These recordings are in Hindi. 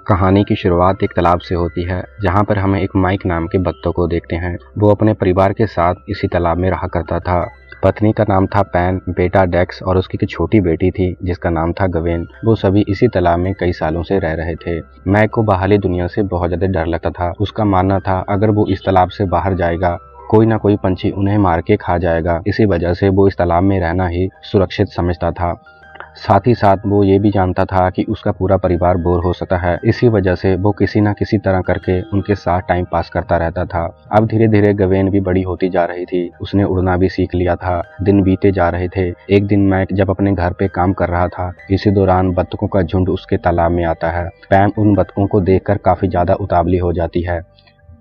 कहानी की शुरुआत एक तालाब से होती है, जहाँ पर हमें एक माइक नाम के बत्तख को देखते हैं। वो अपने परिवार के साथ इसी तालाब में रहा करता था। पत्नी का नाम था पैन, बेटा डेक्स और उसकी एक छोटी बेटी थी जिसका नाम था गवेन। वो सभी इसी तालाब में कई सालों से रह रहे थे। मैक को बाहरी दुनिया से बहुत ज्यादा डर लगता था। उसका मानना था अगर वो इस तालाब से बाहर जाएगा कोई ना कोई पंछी उन्हें मार के खा जाएगा। इसी वजह से वो इस तालाब में रहना ही सुरक्षित समझता था। साथ ही साथ वो ये भी जानता था कि उसका पूरा परिवार बोर हो सकता है। इसी वजह से वो किसी न किसी तरह करके उनके साथ टाइम पास करता रहता था। अब धीरे धीरे गवेन भी बड़ी होती जा रही थी। उसने उड़ना भी सीख लिया था। दिन बीते जा रहे थे। एक दिन मैक जब अपने घर पे काम कर रहा था, इसी दौरान बत्तखों का झुंड उसके तालाब में आता है। पैम उन बत्तखों को देखकर काफी ज्यादा उतावली हो जाती है।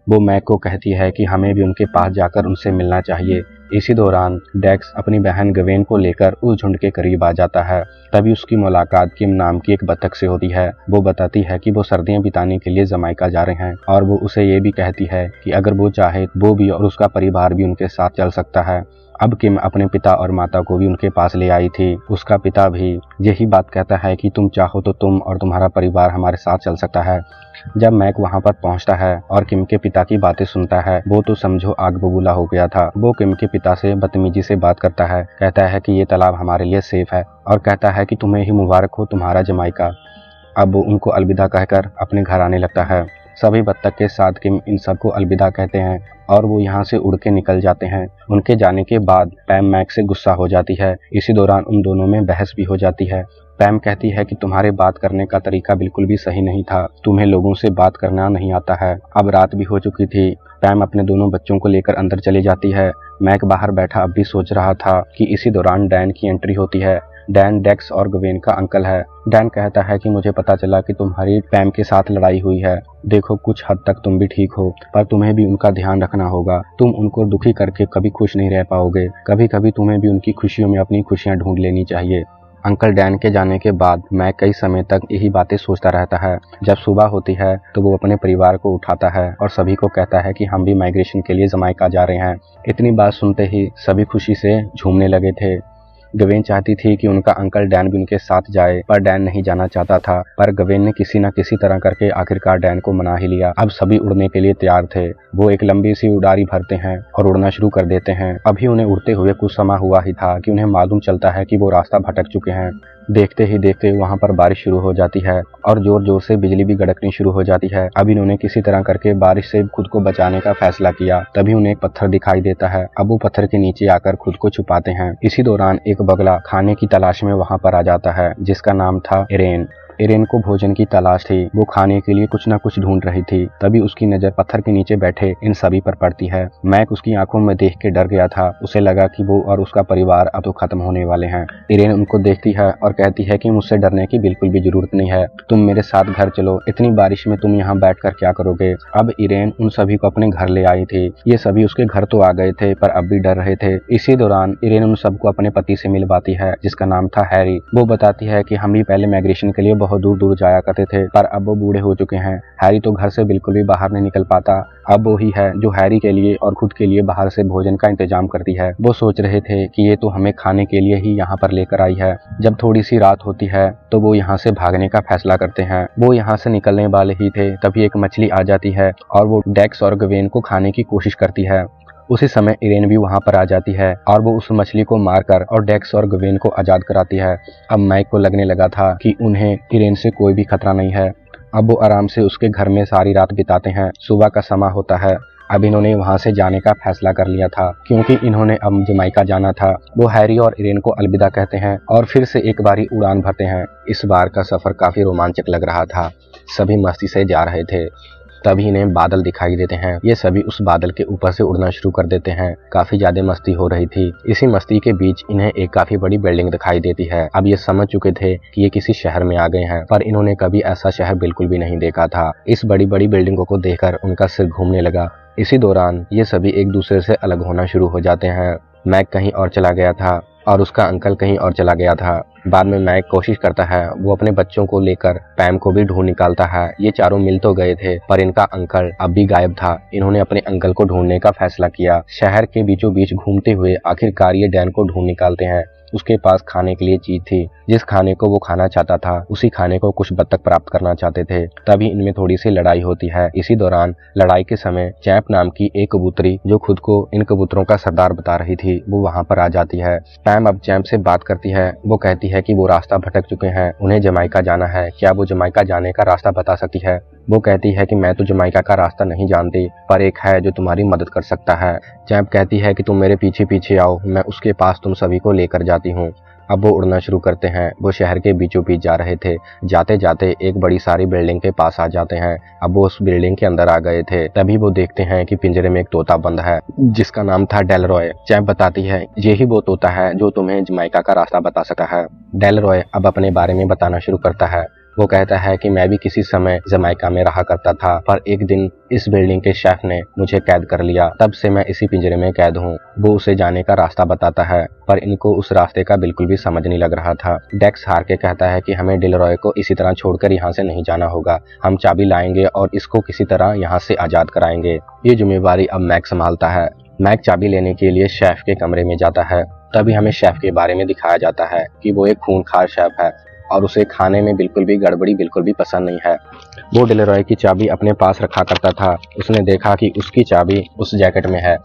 वो मैक को कहती है कि हमें भी उनके पास जाकर उनसे मिलना चाहिए। इसी दौरान डेक्स अपनी बहन गवेन को लेकर उस झुंड के करीब आ जाता है। तभी उसकी मुलाकात किम नाम की एक बतख से होती है। वो बताती है कि वो सर्दियां बिताने के लिए जमाइका जा रहे हैं और वो उसे ये भी कहती है कि अगर वो चाहे वो भी और उसका परिवार भी उनके साथ चल सकता है। अब किम अपने पिता और माता को भी उनके पास ले आई थी। उसका पिता भी यही बात कहता है कि तुम चाहो तो तुम और तुम्हारा परिवार हमारे साथ चल सकता है। जब मैक वहां पर पहुंचता है और किम के पिता की बातें सुनता है, वो तो समझो आग बबूला हो गया था। वो किम के पिता से बदतमीजी से बात करता है, कहता है कि ये तालाब हमारे लिए सेफ है और कहता है कि तुम्हें ही मुबारक हो तुम्हारा जमाइका। अब वो उनको अलविदा कहकर अपने घर आने लगता है। सभी बत्तख के साथ किम इन सबको अलविदा कहते हैं और वो यहाँ से उड़ के निकल जाते हैं। उनके जाने के बाद पैम मैक से गुस्सा हो जाती है। इसी दौरान उन दोनों में बहस भी हो जाती है। पैम कहती है कि तुम्हारे बात करने का तरीका बिल्कुल भी सही नहीं था, तुम्हें लोगों से बात करना नहीं आता है। अब रात भी हो चुकी थी। पैम अपने दोनों बच्चों को लेकर अंदर चली जाती है। मैक बाहर बैठा अब भी सोच रहा था कि इसी दौरान डैन की एंट्री होती है। डैन डेक्स और गवेन का अंकल है। डैन कहता है कि मुझे पता चला कि तुम्हारी पैम के साथ लड़ाई हुई है। देखो कुछ हद तक तुम भी ठीक हो, पर तुम्हें भी उनका ध्यान रखना होगा। तुम उनको दुखी करके कभी खुश नहीं रह पाओगे। कभी कभी तुम्हें भी उनकी खुशियों में अपनी खुशियां ढूंढ लेनी चाहिए। अंकल डैन के जाने के बाद मैक कई समय तक यही बातें सोचता रहता है। जब सुबह होती है तो वो अपने परिवार को उठाता है और सभी को कहता है कि हम भी माइग्रेशन के लिए जमाइका जा रहे हैं। इतनी बात सुनते ही सभी खुशी से झूमने लगे थे। गवेन चाहती थी कि उनका अंकल डैन भी उनके साथ जाए, पर डैन नहीं जाना चाहता था। पर गवेन ने किसी न किसी तरह करके आखिरकार डैन को मना ही लिया। अब सभी उड़ने के लिए तैयार थे। वो एक लंबी सी उड़ारी भरते हैं और उड़ना शुरू कर देते हैं। अभी उन्हें उड़ते हुए कुछ समय हुआ ही था कि उन्हें मालूम चलता है कि वो रास्ता भटक चुके हैं। देखते ही देखते वहां पर बारिश शुरू हो जाती है और जोर जोर से बिजली भी गड़कनी शुरू हो जाती है। अब इन्होंने किसी तरह करके बारिश से खुद को बचाने का फैसला किया। तभी उन्हें एक पत्थर दिखाई देता है। अब वो पत्थर के नीचे आकर खुद को छुपाते हैं। इसी दौरान एक बगला खाने की तलाश में वहां पर आ जाता है, जिसका नाम था इरेन। इरेन को भोजन की तलाश थी। वो खाने के लिए कुछ न कुछ ढूंढ रही थी। तभी उसकी नजर पत्थर के नीचे बैठे इन सभी पर पड़ती है। मैक उसकी आंखों में देख के डर गया था। उसे लगा कि वो और उसका परिवार अब तो खत्म होने वाले हैं। इरेन उनको देखती है और कहती है कि मुझसे डरने की बिल्कुल भी जरूरत नहीं है, तुम मेरे साथ घर चलो। इतनी बारिश में तुम यहाँ बैठ कर क्या करोगे। अब इरेन उन सभी को अपने घर ले आई थी। ये सभी उसके घर तो आ गए थे पर अब भी डर रहे थे। इसी दौरान इरेन उन सबको अपने पति से मिलवाती है, जिसका नाम था हैरी। वो बताती है कि हम भी पहले माइग्रेशन के लिए बहुत दूर दूर जाया करते थे, पर अब वो बूढ़े हो चुके हैं। हैरी तो घर से बिल्कुल भी बाहर नहीं निकल पाता। अब वो ही है जो हैरी के लिए और खुद के लिए बाहर से भोजन का इंतजाम करती है। वो सोच रहे थे कि ये तो हमें खाने के लिए ही यहाँ पर लेकर आई है। जब थोड़ी सी रात होती है तो वो यहाँ से भागने का फैसला करते हैं। वो यहाँ से निकलने वाले ही थे, तभी एक मछली आ जाती है और वो डेक्स और गवेन को खाने की कोशिश करती है। उसी समय इरेन भी वहां पर आ जाती है और वो उस मछली को मारकर और डेक्स और गवेन को आजाद कराती है। अब मैक को लगने लगा था कि उन्हें इरेन से कोई भी खतरा नहीं है। अब वो आराम से उसके घर में सारी रात बिताते हैं। सुबह का समय होता है। अब इन्होंने वहां से जाने का फैसला कर लिया था, क्योंकि इन्होंने अब जमाइका जाना था। वो हैरी और इरेन को अलविदा कहते हैं और फिर से एक बारी उड़ान भरते हैं। इस बार का सफर काफी रोमांचक लग रहा था। सभी मस्ती से जा रहे थे। तभी इन्हें बादल दिखाई देते हैं। ये सभी उस बादल के ऊपर से उड़ना शुरू कर देते हैं। काफी ज्यादा मस्ती हो रही थी। इसी मस्ती के बीच इन्हें एक काफी बड़ी बिल्डिंग दिखाई देती है। अब ये समझ चुके थे कि ये किसी शहर में आ गए हैं, पर इन्होंने कभी ऐसा शहर बिल्कुल भी नहीं देखा था। इस बड़ी बड़ी बिल्डिंगों को देखकर उनका सिर घूमने लगा। इसी दौरान ये सभी एक दूसरे से अलग होना शुरू हो जाते हैं। मैक कहीं और चला गया था और उसका अंकल कहीं और चला गया था। बाद में मैक कोशिश करता है, वो अपने बच्चों को लेकर पैम को भी ढूंढ निकालता है। ये चारों मिल तो गए थे, पर इनका अंकल अब भी गायब था। इन्होंने अपने अंकल को ढूंढने का फैसला किया। शहर के बीचों बीच घूमते हुए आखिरकार ये डैन को ढूंढ निकालते हैं। उसके पास खाने के लिए चीज थी। जिस खाने को वो खाना चाहता था उसी खाने को कुछ बत्तख प्राप्त करना चाहते थे। तभी इनमें थोड़ी सी लड़ाई होती है। इसी दौरान लड़ाई के समय चैंप नाम की एक कबूतरी, जो खुद को इन कबूतरों का सरदार बता रही थी, वो वहां पर आ जाती है। पैम अब चैंप से बात करती है। वो कहती है कि वो रास्ता भटक चुके हैं, उन्हें जमाइका जाना है, क्या वो जमाइका जाने का रास्ता बता सकती है। वो कहती है कि मैं तो जमाइका का रास्ता नहीं जानती, पर एक है जो तुम्हारी मदद कर सकता है। चैंप कहती है कि तुम मेरे पीछे पीछे आओ, मैं उसके पास तुम सभी को लेकर जाती हूँ। अब वो उड़ना शुरू करते हैं। वो शहर के बीचों बीच जा रहे थे। जाते जाते एक बड़ी सारी बिल्डिंग के पास आ जाते हैं। अब वो उस बिल्डिंग के अंदर आ गए थे। तभी वो देखते हैं कि पिंजरे में एक तोता बंद है, जिसका नाम था डेलरॉय। चैंप बताती है, यही वो तोता है जो तुम्हें जमाइका का रास्ता बता सका है। डेलरॉय अब अपने बारे में बताना शुरू करता है। वो कहता है कि मैं भी किसी समय जमाइका में रहा करता था, पर एक दिन इस बिल्डिंग के शेफ ने मुझे कैद कर लिया, तब से मैं इसी पिंजरे में कैद हूँ। वो उसे जाने का रास्ता बताता है, पर इनको उस रास्ते का बिल्कुल भी समझ नहीं लग रहा था। डेक्स हार के कहता है कि हमें डेलरॉय को इसी तरह छोड़कर यहाँ से नहीं जाना होगा, हम चाबी लाएंगे और इसको किसी तरह यहाँ से आजाद कराएंगे। ये जिम्मेवारी अब मैक संभालता है। मैक चाबी लेने के लिए शेफ के कमरे में जाता है। तभी हमें शेफ के बारे में दिखाया जाता है कि वो एक खूंखार शेफ है और उसे खाने में बिल्कुल भी गड़बड़ी बिल्कुल भी पसंद नहीं है। वो डेलरॉय की चाबी अपने पास रखा करता था। उसने देखा कि उसकी चाबी उस जैकेट में है।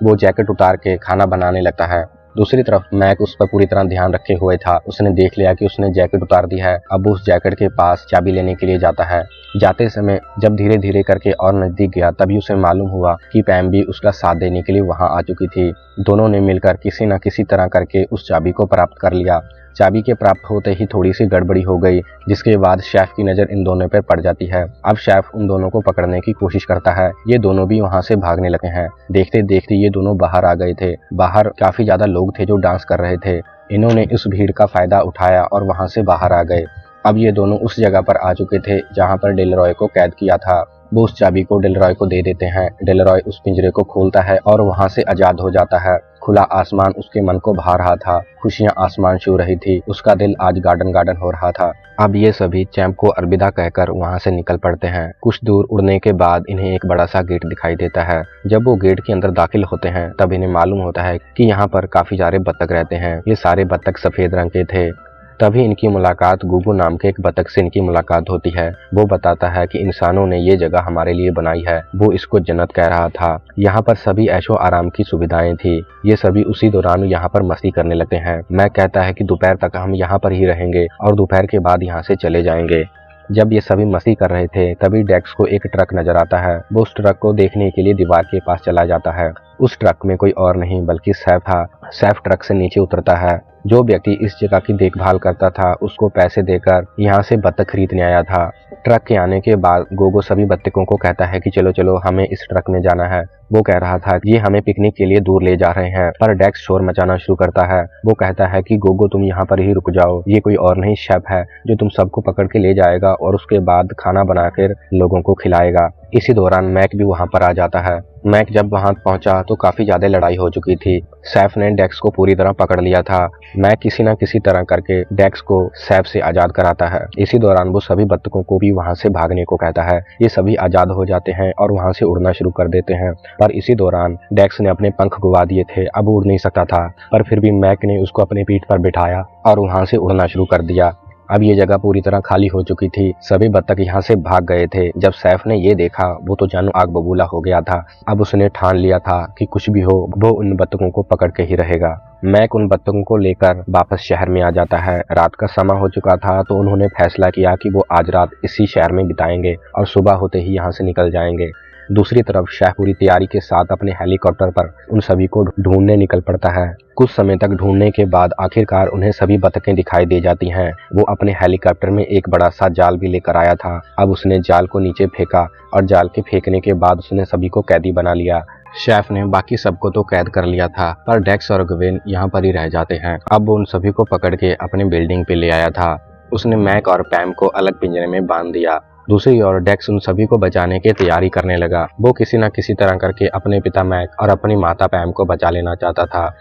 वो जैकेट उतार के खाना बनाने लगता है। दूसरी तरफ मैक उस पर पूरी तरह ध्यान रखे हुए था। उसने देख लिया कि उसने जैकेट उतार दी है। अब उस जैकेट के पास चाबी लेने के लिए जाता है। जाते समय जब धीरे धीरे करके और नजदीक गया, तभी उसे मालूम हुआ कि पैम भी उसका साथ देने के लिए वहां आ चुकी थी। दोनों ने मिलकर किसी न किसी तरह करके उस चाबी को प्राप्त कर लिया। चाबी के प्राप्त होते ही थोड़ी सी गड़बड़ी हो गई, जिसके बाद शेफ की नज़र इन दोनों पर पड़ जाती है। अब शेफ उन दोनों को पकड़ने की कोशिश करता है। ये दोनों भी वहां से भागने लगे हैं। देखते देखते ये दोनों बाहर आ गए थे। बाहर काफी ज्यादा लोग थे जो डांस कर रहे थे। इन्होंने इस भीड़ का फायदा उठाया और वहां से बाहर आ गए। अब ये दोनों उस जगह पर आ चुके थे जहाँ पर डेलरॉय को कैद किया था। वो उस चाबी को डेलरॉय को दे देते हैं। डेलरॉय उस पिंजरे को खोलता है और वहां से आजाद हो जाता है। खुला आसमान उसके मन को भा रहा था। खुशियां आसमान छू रही थी। उसका दिल आज गार्डन गार्डन हो रहा था। अब ये सभी चैंप को अलविदा कहकर वहां से निकल पड़ते हैं। कुछ दूर उड़ने के बाद इन्हें एक बड़ा सा गेट दिखाई देता है। जब वो गेट के अंदर दाखिल होते हैं, तब इन्हें मालूम होता है कि यहाँ पर काफी सारे बत्तख रहते हैं। ये सारे बत्तख सफेद रंग के थे। तभी इनकी मुलाकात गुगु नाम के एक बतख से इनकी मुलाकात होती है। वो बताता है कि इंसानों ने ये जगह हमारे लिए बनाई है। वो इसको जन्नत कह रहा था। यहाँ पर सभी ऐशो आराम की सुविधाएं थी। ये सभी उसी दौरान यहाँ पर मस्ती करने लगते हैं। मैं कहता है कि दोपहर तक हम यहाँ पर ही रहेंगे और दोपहर के बाद यहाँ से चले जाएंगे। जब ये सभी मस्ती कर रहे थे, तभी डेक्स को एक ट्रक नजर आता है। वो उस ट्रक को देखने के लिए दीवार के पास चला जाता है। उस ट्रक में कोई और नहीं बल्कि सैफ था। सैफ ट्रक से नीचे उतरता है। जो व्यक्ति इस जगह की देखभाल करता था, उसको पैसे देकर यहाँ से बत्तख खरीदने आया था। ट्रक के आने के बाद गोगो सभी बत्तखों को कहता है कि चलो चलो, हमें इस ट्रक में जाना है। वो कह रहा था कि ये हमें पिकनिक के लिए दूर ले जा रहे हैं, पर डेक्स शोर मचाना शुरू करता है। वो कहता है कि गोगो तुम यहाँ पर ही रुक जाओ, ये कोई और नहीं शेफ है जो तुम सबको पकड़ के ले जाएगा और उसके बाद खाना बनाकर लोगों को खिलाएगा। इसी दौरान मैक भी वहां पर आ जाता है। मैक जब वहां पहुंचा तो काफी ज्यादा लड़ाई हो चुकी थी। सैफ ने डेक्स को पूरी तरह पकड़ लिया था। मैक किसी न किसी तरह करके डेक्स को सैफ से आजाद कराता है। इसी दौरान वो सभी बत्तखों को भी वहां से भागने को कहता है। ये सभी आजाद हो जाते हैं और वहां से उड़ना शुरू कर देते हैं। पर इसी दौरान डेक्स ने अपने पंख गुवा दिए थे। अब उड़ नहीं सकता था, पर फिर भी मैक ने उसको अपनी पीठ पर बिठाया और वहां से उड़ना शुरू कर दिया। अब ये जगह पूरी तरह खाली हो चुकी थी। सभी बत्तख यहाँ से भाग गए थे। जब सैफ ने ये देखा, वो तो जानू आग बबूला हो गया था। अब उसने ठान लिया था कि कुछ भी हो, वो उन बत्तखों को पकड़ के ही रहेगा। मैक उन बत्तखों को लेकर वापस शहर में आ जाता है। रात का समय हो चुका था, तो उन्होंने फैसला किया कि वो आज रात इसी शहर में बिताएंगे और सुबह होते ही यहाँ से निकल जाएंगे। दूसरी तरफ शेफ पूरी तैयारी के साथ अपने हेलीकॉप्टर पर उन सभी को ढूंढने निकल पड़ता है। कुछ समय तक ढूंढने के बाद आखिरकार उन्हें सभी बतखें दिखाई दे जाती हैं। वो अपने हेलीकॉप्टर में एक बड़ा सा जाल भी लेकर आया था। अब उसने जाल को नीचे फेंका और जाल के फेंकने के बाद उसने सभी को कैदी बना लिया। शेफ ने बाकी सबको तो कैद कर लिया था, पर डेक्स और गवेन यहाँ पर ही रह जाते हैं। अब वो उन सभी को पकड़ के अपने बिल्डिंग पे ले आया था। उसने मैक और पैम को अलग पिंजरे में बांध दिया। दूसरी ओर डेक्स उन सभी को बचाने की तैयारी करने लगा। वो किसी न किसी तरह करके अपने पिता मैक और अपनी माता पैम को बचा लेना चाहता था।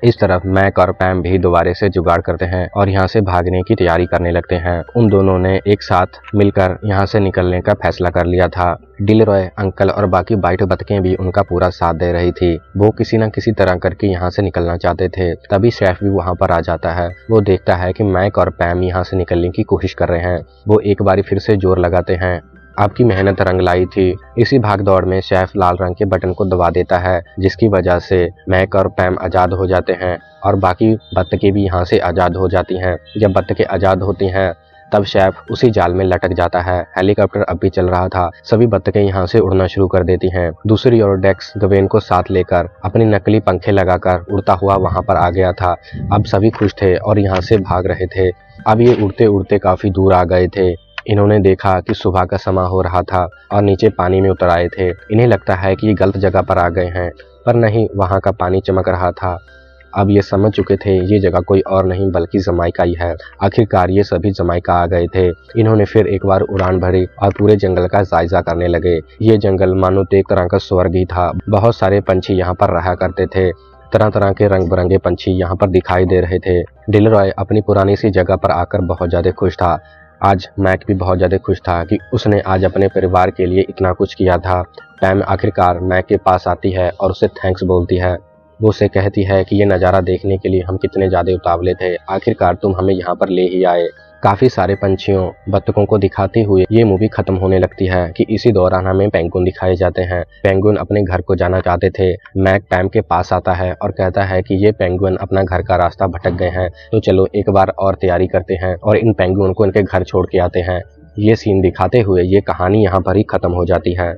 इस तरफ मैक और पैम भी दोबारा से जुगाड़ करते हैं और यहाँ से भागने की तैयारी करने लगते हैं। उन दोनों ने एक साथ मिलकर यहाँ से निकलने का फैसला कर लिया था। डिलरॉय अंकल और बाकी वाइट बतखें भी उनका पूरा साथ दे रही थी। वो किसी न किसी तरह करके यहाँ से निकलना चाहते थे। तभी शेफ भी वहाँ पर आ जाता है। वो देखता है कि मैक और पैम यहाँ से निकलने की कोशिश कर रहे हैं। वो एक बार फिर से जोर लगाते हैं। आपकी मेहनत रंग लाई थी। इसी भागदौड़ में शेफ लाल रंग के बटन को दबा देता है, जिसकी वजह से मैक और पैम आज़ाद हो जाते हैं और बाकी बत्तखें भी यहाँ से आज़ाद हो जाती हैं। जब बत्तखें आज़ाद होती हैं तब शेफ उसी जाल में लटक जाता है। हेलीकॉप्टर अब भी चल रहा था। सभी बत्तखें यहाँ से उड़ना शुरू कर देती हैं। दूसरी ओर डेक्स गवेन को साथ लेकर अपनी नकली पंखे लगाकर उड़ता हुआ वहाँ पर आ गया था। अब सभी खुश थे और यहाँ से भाग रहे थे। अब ये उड़ते उड़ते काफ़ी दूर आ गए थे। इन्होंने देखा कि सुबह का समय हो रहा था और नीचे पानी में उतर आए थे। इन्हें लगता है कि ये गलत जगह पर आ गए हैं, पर नहीं, वहाँ का पानी चमक रहा था। अब ये समझ चुके थे ये जगह कोई और नहीं बल्कि जमाइका ही है। आखिरकार ये सभी जमाइका आ गए थे। इन्होंने फिर एक बार उड़ान भरी और पूरे जंगल का जायजा करने लगे। ये जंगल मानो तो एक तरह का स्वर्ग ही था। बहुत सारे पंछी यहाँ पर रहा करते थे। तरह तरह के रंग बिरंगे पंछी यहाँ पर दिखाई दे रहे थे। डिलरॉय अपनी पुरानी सी जगह पर आकर बहुत ज़्यादा खुश था। आज मैक भी बहुत ज़्यादा खुश था कि उसने आज अपने परिवार के लिए इतना कुछ किया था। पैम आखिरकार मैक के पास आती है और उसे थैंक्स बोलती है। वो उसे कहती है कि ये नज़ारा देखने के लिए हम कितने ज़्यादा उतावले थे। आखिरकार तुम हमें यहाँ पर ले ही आए। काफ़ी सारे पंछियों बत्तखों को दिखाते हुए ये मूवी खत्म होने लगती है कि इसी दौरान हमें पेंगुइन दिखाए जाते हैं। पेंगुइन अपने घर को जाना चाहते थे। मैक पैम के पास आता है और कहता है कि ये पेंगुइन अपना घर का रास्ता भटक गए हैं, तो चलो एक बार और तैयारी करते हैं और इन पेंगुइन को इनके घर छोड़ के आते हैं। ये सीन दिखाते हुए ये कहानी यहाँ पर ही खत्म हो जाती है।